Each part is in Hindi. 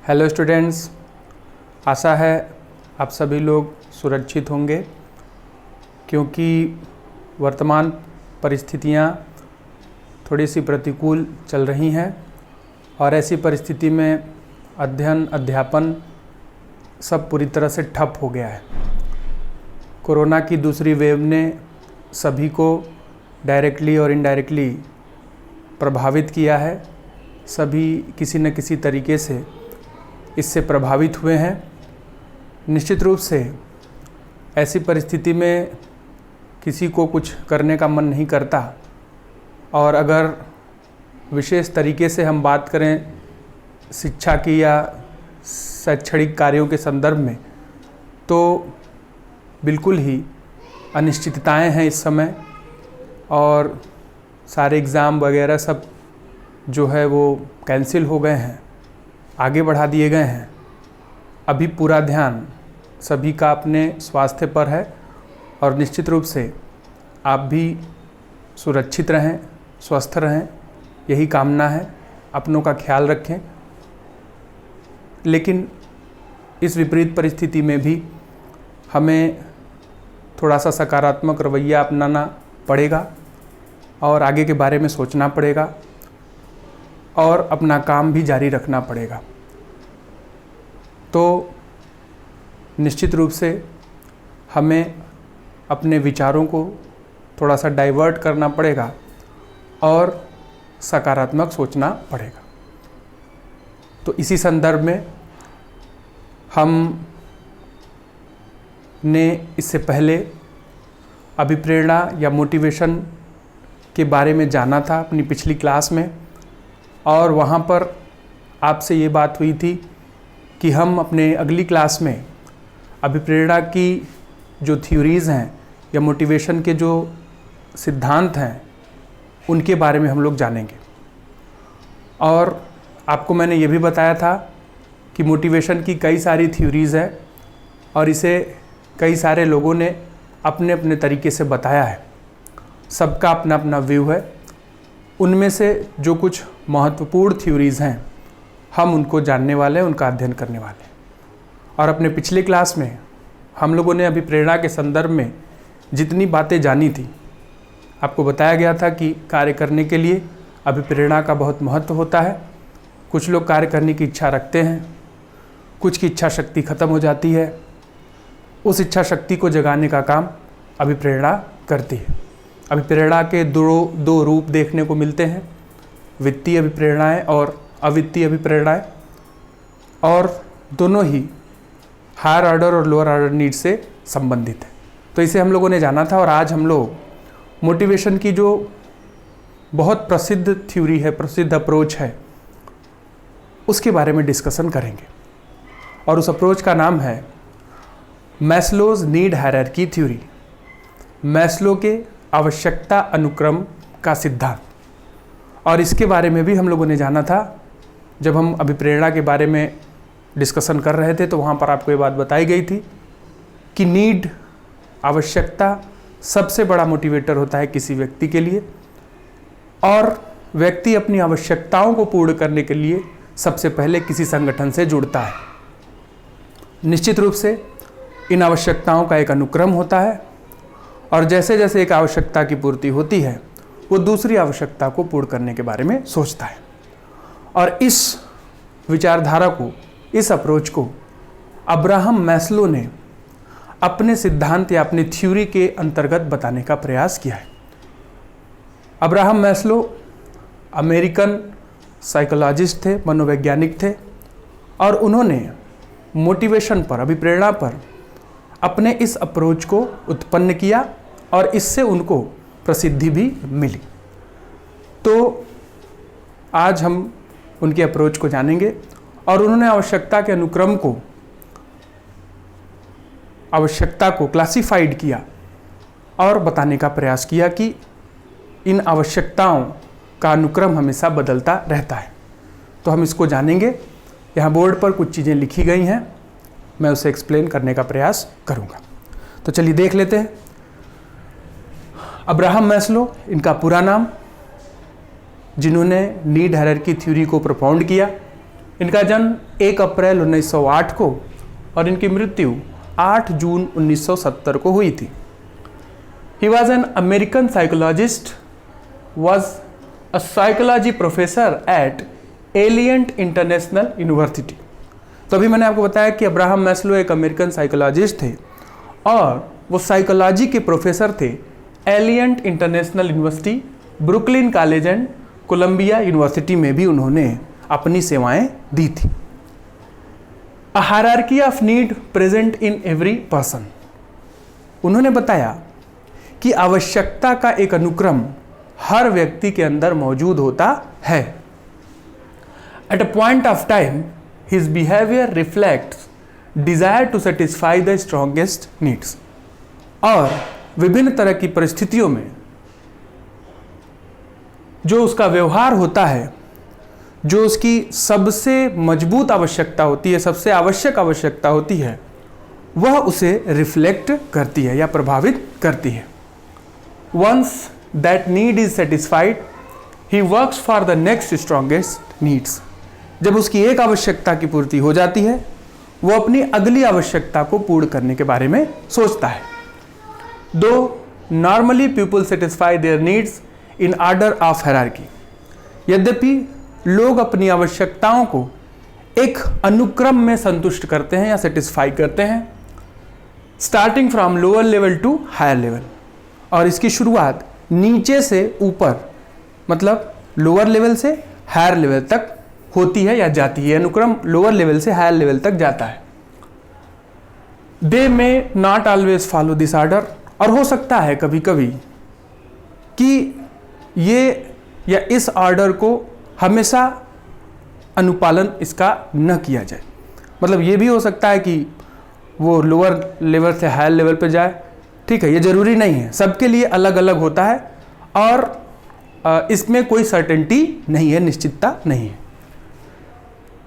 हेलो स्टूडेंट्स, आशा है आप सभी लोग सुरक्षित होंगे क्योंकि वर्तमान परिस्थितियां थोड़ी सी प्रतिकूल चल रही हैं और ऐसी परिस्थिति में अध्ययन अध्यापन सब पूरी तरह से ठप हो गया है। कोरोना की दूसरी वेव ने सभी को डायरेक्टली और इनडायरेक्टली प्रभावित किया है। सभी किसी न किसी तरीके से इससे प्रभावित हुए हैं। निश्चित रूप से ऐसी परिस्थिति में किसी को कुछ करने का मन नहीं करता और अगर विशेष तरीके से हम बात करें शिक्षा की या शैक्षणिक कार्यों के संदर्भ में तो बिल्कुल ही अनिश्चितताएं हैं इस समय और सारे एग्ज़ाम वगैरह सब जो है वो कैंसिल हो गए हैं, आगे बढ़ा दिए गए हैं। अभी पूरा ध्यान सभी का अपने स्वास्थ्य पर है और निश्चित रूप से आप भी सुरक्षित रहें, स्वस्थ रहें, यही कामना है। अपनों का ख्याल रखें। लेकिन इस विपरीत परिस्थिति में भी हमें थोड़ा सा सकारात्मक रवैया अपनाना पड़ेगा और आगे के बारे में सोचना पड़ेगा और अपना काम भी जारी रखना पड़ेगा। तो निश्चित रूप से हमें अपने विचारों को थोड़ा सा डाइवर्ट करना पड़ेगा और सकारात्मक सोचना पड़ेगा। तो इसी संदर्भ में हम ने इससे पहले अभिप्रेरणा या मोटिवेशन के बारे में जाना था अपनी पिछली क्लास में और वहाँ पर आपसे ये बात हुई थी कि हम अपने अगली क्लास में अभिप्रेरणा की जो थ्योरीज़ हैं या मोटिवेशन के जो सिद्धांत हैं उनके बारे में हम लोग जानेंगे। और आपको मैंने ये भी बताया था कि मोटिवेशन की कई सारी थ्योरीज़ हैं और इसे कई सारे लोगों ने अपने अपने तरीके से बताया है। सबका अपना अपना व्यू है। उनमें से जो कुछ महत्वपूर्ण थ्योरीज़ हैं हम उनको जानने वाले हैं, उनका अध्ययन करने वाले हैं। और अपने पिछले क्लास में हम लोगों ने अभिप्रेरणा के संदर्भ में जितनी बातें जानी थी, आपको बताया गया था कि कार्य करने के लिए अभिप्रेरणा का बहुत महत्व होता है। कुछ लोग कार्य करने की इच्छा रखते हैं, कुछ की इच्छा शक्ति ख़त्म हो जाती है। उस इच्छा शक्ति को जगाने का काम अभिप्रेरणा करती है। अभिप्रेरणा के दो रूप देखने को मिलते हैं, वित्तीय अभिप्रेरणाएँ और अवित्तीय अभिप्रेरणाएँ, और दोनों ही हायर ऑर्डर और लोअर ऑर्डर नीड से संबंधित है। तो इसे हम लोगों ने जाना था और आज हम लोग मोटिवेशन की जो बहुत प्रसिद्ध थ्योरी है, प्रसिद्ध अप्रोच है, उसके बारे में डिस्कशन करेंगे। और उस अप्रोच का नाम है Maslow's need hierarchy theory, Maslow के आवश्यकता अनुक्रम का सिद्धांत। और इसके बारे में भी हम लोगों ने जाना था जब हम अभिप्रेरणा के बारे में डिस्कशन कर रहे थे। तो वहाँ पर आपको ये बात बताई गई थी कि नीड, आवश्यकता सबसे बड़ा मोटिवेटर होता है किसी व्यक्ति के लिए और व्यक्ति अपनी आवश्यकताओं को पूर्ण करने के लिए सबसे पहले किसी संगठन से जुड़ता है। निश्चित रूप से इन आवश्यकताओं का एक अनुक्रम होता है और जैसे जैसे एक आवश्यकता की पूर्ति होती है वो दूसरी आवश्यकता को पूर्ण करने के बारे में सोचता है। और इस विचारधारा को, इस अप्रोच को अब्राहम मैस्लो ने अपने सिद्धांत या अपनी थ्योरी के अंतर्गत बताने का प्रयास किया है। अब्राहम मैस्लो अमेरिकन साइकोलॉजिस्ट थे, मनोवैज्ञानिक थे और उन्होंने मोटिवेशन पर, अभिप्रेरणा पर अपने इस अप्रोच को उत्पन्न किया और इससे उनको प्रसिद्धि भी मिली। तो आज हम उनके अप्रोच को जानेंगे और उन्होंने आवश्यकता के अनुक्रम को, आवश्यकता को क्लासिफाइड किया और बताने का प्रयास किया कि इन आवश्यकताओं का अनुक्रम हमेशा बदलता रहता है। तो हम इसको जानेंगे। यहाँ बोर्ड पर कुछ चीज़ें लिखी गई हैं, मैं उसे एक्सप्लेन करने का प्रयास करूँगा। तो चलिए देख लेते हैं। अब्राहम मैस्लो इनका पूरा नाम, जिन्होंने नीड हायरार्की थ्योरी को प्रोपाउंड किया। इनका जन्म 1 अप्रैल 1908 को और इनकी मृत्यु 8 जून 1970 को हुई थी। He was an American psychologist, was a psychology professor at Alliant international university. तो अभी मैंने आपको बताया कि अब्राहम मैस्लो एक अमेरिकन साइकोलॉजिस्ट थे और वो साइकोलॉजी के प्रोफेसर थे Alliant international university, Brooklyn college and Columbia university में भी उन्होंने अपनी सेवाएं दी थी। A hierarchy of need present in every person, उन्होंने बताया कि आवश्यकता का एक अनुक्रम हर व्यक्ति के अंदर मौजूद होता है। At a point of time, his behavior reflects desire to satisfy the strongest needs. और विभिन्न तरह की परिस्थितियों में जो उसका व्यवहार होता है, जो उसकी सबसे मजबूत आवश्यकता होती है, सबसे आवश्यक आवश्यकता होती है, वह उसे रिफ्लेक्ट करती है या प्रभावित करती है। Once that need is satisfied, he works for the next strongest needs. जब उसकी एक आवश्यकता की पूर्ति हो जाती है, वो अपनी अगली आवश्यकता को पूर्ण करने के बारे में सोचता है। दो normally people satisfy their needs in order of hierarchy, यद्यपि लोग अपनी आवश्यकताओं को एक अनुक्रम में संतुष्ट करते हैं या सेटिस्फाई करते हैं, starting from lower level to higher level, और इसकी शुरुआत नीचे से ऊपर मतलब लोअर लेवल से हायर लेवल तक होती है या जाती है। अनुक्रम लोअर लेवल से हायर लेवल तक जाता है। They may not always follow this order, और हो सकता है कभी कभी कि ये या इस ऑर्डर को हमेशा अनुपालन इसका न किया जाए। मतलब ये भी हो सकता है कि वो लोअर लेवल से हायर लेवल पे जाए, ठीक है, ये जरूरी नहीं है, सबके लिए अलग अलग होता है और इसमें कोई सर्टेनिटी नहीं है, निश्चितता नहीं है।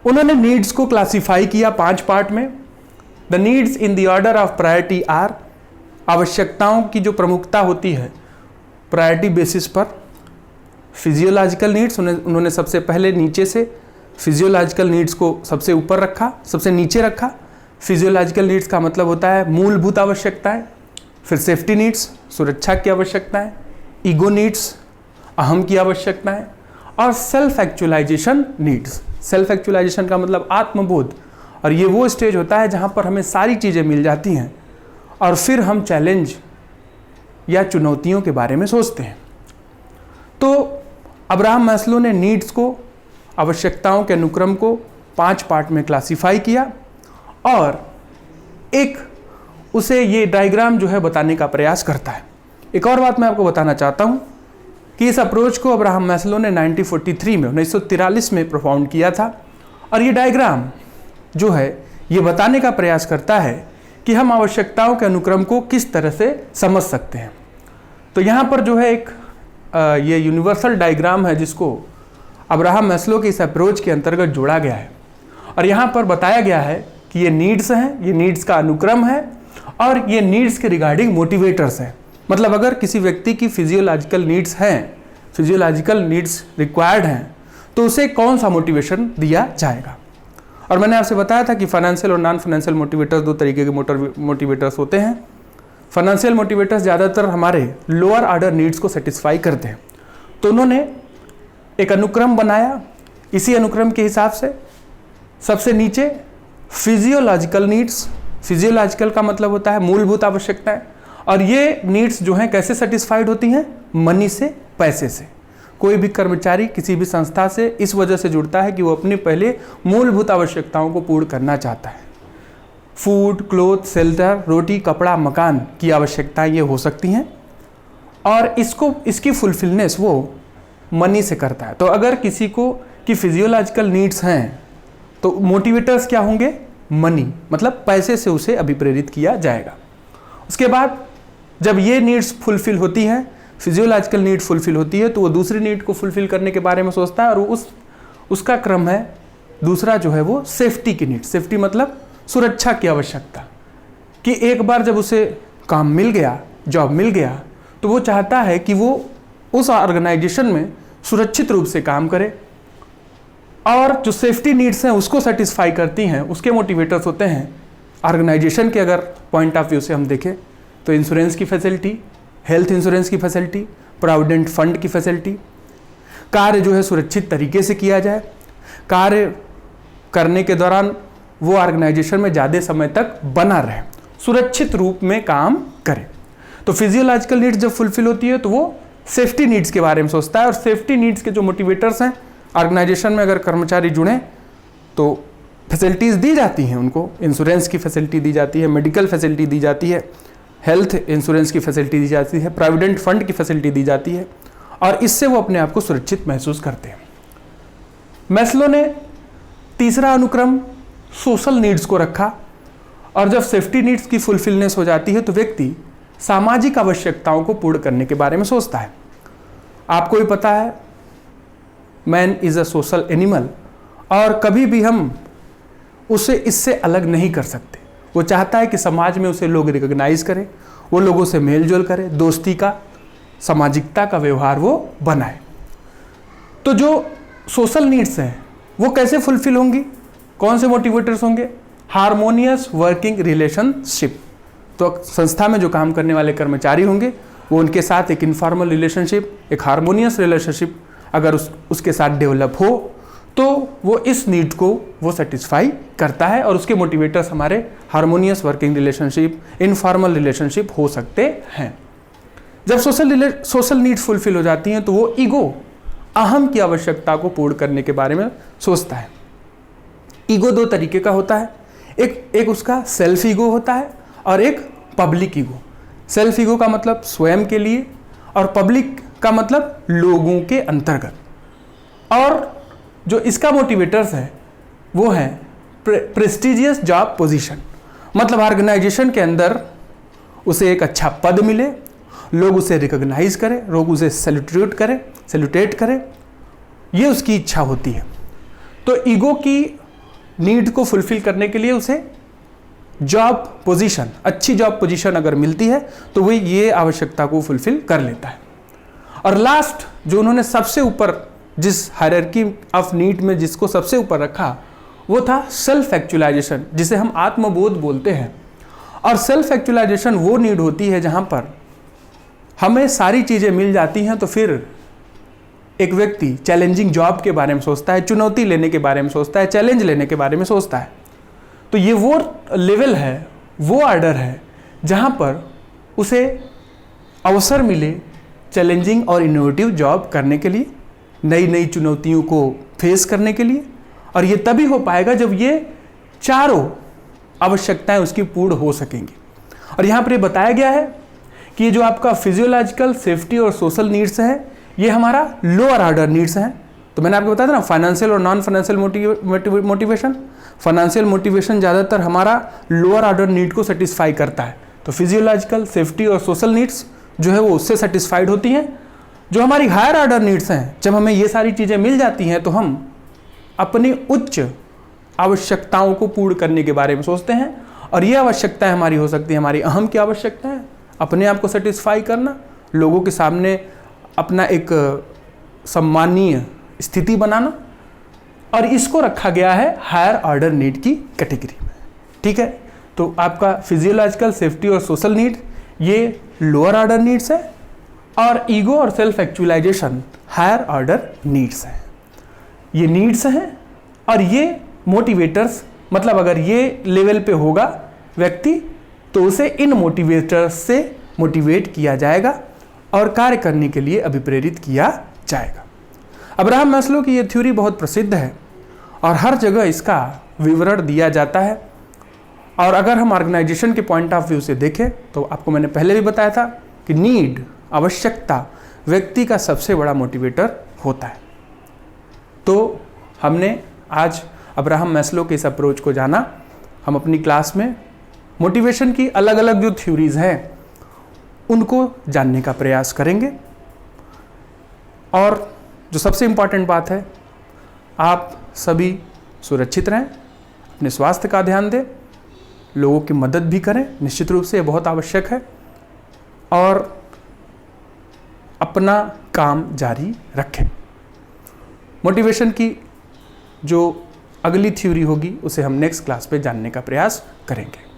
उन्होंने नीड्स को क्लासिफाई किया 5 पार्ट में। The needs in the order of priority are, आवश्यकताओं की जो प्रमुखता होती है प्रायोरिटी बेसिस पर। फिजियोलॉजिकल नीड्स, उन्होंने सबसे पहले नीचे से फिजियोलॉजिकल नीड्स को सबसे ऊपर रखा, सबसे नीचे रखा। फिजियोलॉजिकल नीड्स का मतलब होता है मूलभूत आवश्यकताएं, फिर सेफ्टी नीड्स, सुरक्षा की आवश्यकताएं, ईगो नीड्स, अहम की आवश्यकताएं, और self actualization needs. Self actualization का मतलब आत्मबोध, और ये वो स्टेज होता है जहाँ पर हमें सारी चीज़ें मिल जाती हैं और फिर हम चैलेंज या चुनौतियों के बारे में सोचते हैं। तो अब्राहम मैस्लो ने नीड्स को, आवश्यकताओं के अनुक्रम को 5 पार्ट में क्लासिफाई किया और एक उसे ये डायग्राम जो है बताने का प्रयास करता है। एक और बात मैं आपको बताना चाहता हूँ कि इस अप्रोच को अब्राहम मैस्लो ने 1943 में प्रोफाउंड किया था, और ये डायग्राम जो है ये बताने का प्रयास करता है कि हम आवश्यकताओं के अनुक्रम को किस तरह से समझ सकते हैं। तो यहाँ पर जो है एक ये यूनिवर्सल डायग्राम है जिसको अब्राहम मैस्लो के इस अप्रोच के अंतर्गत जोड़ा गया है, और यहाँ पर बताया गया है कि ये नीड्स हैं, ये नीड्स का अनुक्रम है, और ये नीड्स के रिगार्डिंग मोटिवेटर्स हैं। मतलब अगर किसी व्यक्ति की फिजियोलॉजिकल नीड्स हैं, फिजियोलॉजिकल नीड्स रिक्वायर्ड हैं, तो उसे कौन सा मोटिवेशन दिया जाएगा। और मैंने आपसे बताया था कि फाइनेंशियल और नॉन फाइनेंशियल मोटिवेटर्स 2 तरीके के मोटिवेटर्स होते हैं। फाइनेंशियल मोटिवेटर्स ज़्यादातर हमारे लोअर ऑर्डर नीड्स को सेटिस्फाई करते हैं। तो उन्होंने एक अनुक्रम बनाया, इसी अनुक्रम के हिसाब से सबसे नीचे फिजियोलॉजिकल नीड्स, फिजियोलॉजिकल का मतलब होता है मूलभूत आवश्यकताएं, और ये नीड्स जो हैं कैसे सेटिस्फाइड होती हैं, मनी से, पैसे से। कोई भी कर्मचारी किसी भी संस्था से इस वजह से जुड़ता है कि वो अपनी पहले मूलभूत आवश्यकताओं को पूर्ण करना चाहता है। फूड, क्लोथ, शेल्टर, रोटी, कपड़ा, मकान की आवश्यकताएं ये हो सकती हैं, और इसकी फुलफिलनेस वो मनी से करता है। तो अगर किसी को की फिजियोलॉजिकल नीड्स हैं तो मोटिवेटर्स क्या होंगे, मनी, मतलब पैसे से उसे अभिप्रेरित किया जाएगा। उसके बाद जब ये नीड्स फुलफिल होती हैं, फिजियोलॉजिकल नीड फुलफिल होती है, तो वो दूसरी नीड को फुलफिल करने के बारे में सोचता है, और उसका क्रम है दूसरा जो है वो सेफ्टी की नीड। सेफ्टी मतलब सुरक्षा की आवश्यकता, कि एक बार जब उसे काम मिल गया, जॉब मिल गया, तो वो चाहता है कि वो उस ऑर्गेनाइजेशन में सुरक्षित रूप से काम करे। और जो सेफ्टी नीड्स हैं उसको सेटिस्फाई करती हैं, उसके मोटिवेटर्स होते हैं ऑर्गेनाइजेशन के। अगर पॉइंट ऑफ व्यू से हम देखें तो इंश्योरेंस की फैसिलिटी, हेल्थ इंश्योरेंस की फैसिलिटी, प्रोविडेंट फंड की फैसिलिटी, कार्य जो है सुरक्षित तरीके से किया जाए, कार्य करने के दौरान वो ऑर्गेनाइजेशन में ज़्यादा समय तक बना रहे, सुरक्षित रूप में काम करे। तो फिजियोलॉजिकल नीड्स जब फुलफिल होती है तो वो सेफ्टी नीड्स के बारे में सोचता है, और सेफ्टी नीड्स के जो मोटिवेटर्स हैं, ऑर्गेनाइजेशन में अगर कर्मचारी जुड़े तो फैसिलिटीज़ दी जाती हैं उनको, इंश्योरेंस की फैसिलिटी दी जाती है, मेडिकल फैसिलिटी दी जाती है, हेल्थ इंश्योरेंस की फैसिलिटी दी जाती है, प्रोविडेंट फंड की फैसिलिटी दी जाती है, और इससे वो अपने आप को सुरक्षित महसूस करते हैं। मैस्लो ने तीसरा अनुक्रम सोशल नीड्स को रखा, और जब सेफ्टी नीड्स की फुलफिलनेस हो जाती है तो व्यक्ति सामाजिक आवश्यकताओं को पूर्ण करने के बारे में सोचता है। आपको भी पता है man is a social animal, और कभी भी हम उसे इससे अलग नहीं कर सकते। वो चाहता है कि समाज में उसे लोग रिकॉग्नाइज करें, वो लोगों से मेल जोल करे, दोस्ती का, सामाजिकता का व्यवहार वो बनाए। तो जो सोशल नीड्स हैं वो कैसे फुलफिल होंगी, कौन से मोटिवेटर्स होंगे? Harmonious working relationship. तो संस्था में जो काम करने वाले कर्मचारी होंगे वो उनके साथ एक इनफॉर्मल रिलेशनशिप, एक हारमोनियस रिलेशनशिप अगर उसके साथ डेवलप हो तो वो इस नीड को वो सेटिस्फाई करता है, और उसके मोटिवेटर्स हमारे harmonious working relationship, informal relationship हो सकते हैं। जब सोशल नीड्स फुलफिल हो जाती हैं तो वो ईगो, अहम की आवश्यकता को पूर्ण करने के बारे में सोचता है। ईगो दो तरीके का होता है, एक उसका सेल्फ ईगो होता है और एक पब्लिक ईगो। सेल्फ ईगो का मतलब स्वयं के लिए, और पब्लिक का मतलब लोगों के अंतर्गत। और जो इसका मोटिवेटर्स है वो है प्रेस्टिजियस जॉब पोजीशन, मतलब ऑर्गेनाइजेशन के अंदर उसे एक अच्छा पद मिले, लोग उसे रिकॉग्नाइज करें, लोग उसे सैल्यूटेट करें, ये उसकी इच्छा होती है। तो ईगो की नीड को फुलफिल करने के लिए उसे जॉब पोजीशन, अच्छी जॉब पोजीशन अगर मिलती है तो वो ये आवश्यकता को फुलफिल कर लेता है। और लास्ट जो उन्होंने सबसे ऊपर जिस हायरार्की ऑफ नीड में जिसको सबसे ऊपर रखा वो था सेल्फ एक्चुअलाइजेशन, जिसे हम आत्मबोध बोलते हैं। और सेल्फ एक्चुअलाइजेशन वो नीड होती है जहाँ पर हमें सारी चीज़ें मिल जाती हैं तो फिर एक व्यक्ति चैलेंजिंग जॉब के बारे में सोचता है, चुनौती लेने के बारे में सोचता है, चैलेंज लेने के बारे में सोचता है। तो ये वो लेवल है, वो ऑर्डर है जहाँ पर उसे अवसर मिले चैलेंजिंग और इनोवेटिव जॉब करने के लिए, नई नई चुनौतियों को फेस करने के लिए। और ये तभी हो पाएगा जब ये चारों आवश्यकताएं उसकी पूर्ण हो सकेंगी। और यहाँ पर ये बताया गया है कि ये जो आपका फिजियोलॉजिकल, सेफ्टी और सोशल नीड्स है ये हमारा लोअर ऑर्डर नीड्स हैं। तो मैंने आपको बताया था ना, फाइनेंशियल और non financial motivation. Financial motivation ज़्यादातर हमारा लोअर ऑर्डर नीड को सेटिस्फाई करता है, तो फिजियोलॉजिकल, सेफ्टी और सोशल नीड्स जो है वो उससे सेटिस्फाइड होती हैं। जो हमारी हायर ऑर्डर नीड्स हैं, जब हमें ये सारी चीज़ें मिल जाती हैं तो हम अपनी उच्च आवश्यकताओं को पूर्ण करने के बारे में सोचते हैं। और ये आवश्यकताएं हमारी हो सकती है हमारी अहम की आवश्यकताएं, अपने आप को सेटिस्फाई करना, लोगों के सामने अपना एक सम्मानीय स्थिति बनाना, और इसको रखा गया है हायर ऑर्डर नीड की कैटेगरी में। ठीक है, तो आपका फिजियोलॉजिकल, सेफ्टी और सोशल नीड ये लोअर ऑर्डर नीड्स है, और ईगो और self actualization higher order needs हैं। ये नीड्स हैं और ये मोटिवेटर्स, मतलब अगर ये लेवल पे होगा व्यक्ति तो उसे इन मोटिवेटर्स से मोटिवेट किया जाएगा और कार्य करने के लिए अभिप्रेरित किया जाएगा। अब्राहम मैस्लो की ये थ्योरी बहुत प्रसिद्ध है और हर जगह इसका विवरण दिया जाता है। और अगर हम ऑर्गेनाइजेशन के पॉइंट ऑफ व्यू से देखें तो आपको मैंने पहले भी बताया था कि नीड, आवश्यकता व्यक्ति का सबसे बड़ा मोटिवेटर होता है। तो हमने आज अब्राहम मैस्लो के इस अप्रोच को जाना। हम अपनी क्लास में मोटिवेशन की अलग अलग जो थ्योरीज हैं उनको जानने का प्रयास करेंगे। और जो सबसे इम्पॉर्टेंट बात है, आप सभी सुरक्षित रहें, अपने स्वास्थ्य का ध्यान दें, लोगों की मदद भी करें, निश्चित रूप से ये बहुत आवश्यक है, और अपना काम जारी रखें। मोटिवेशन की जो अगली थ्योरी होगी उसे हम नेक्स्ट क्लास पे जानने का प्रयास करेंगे।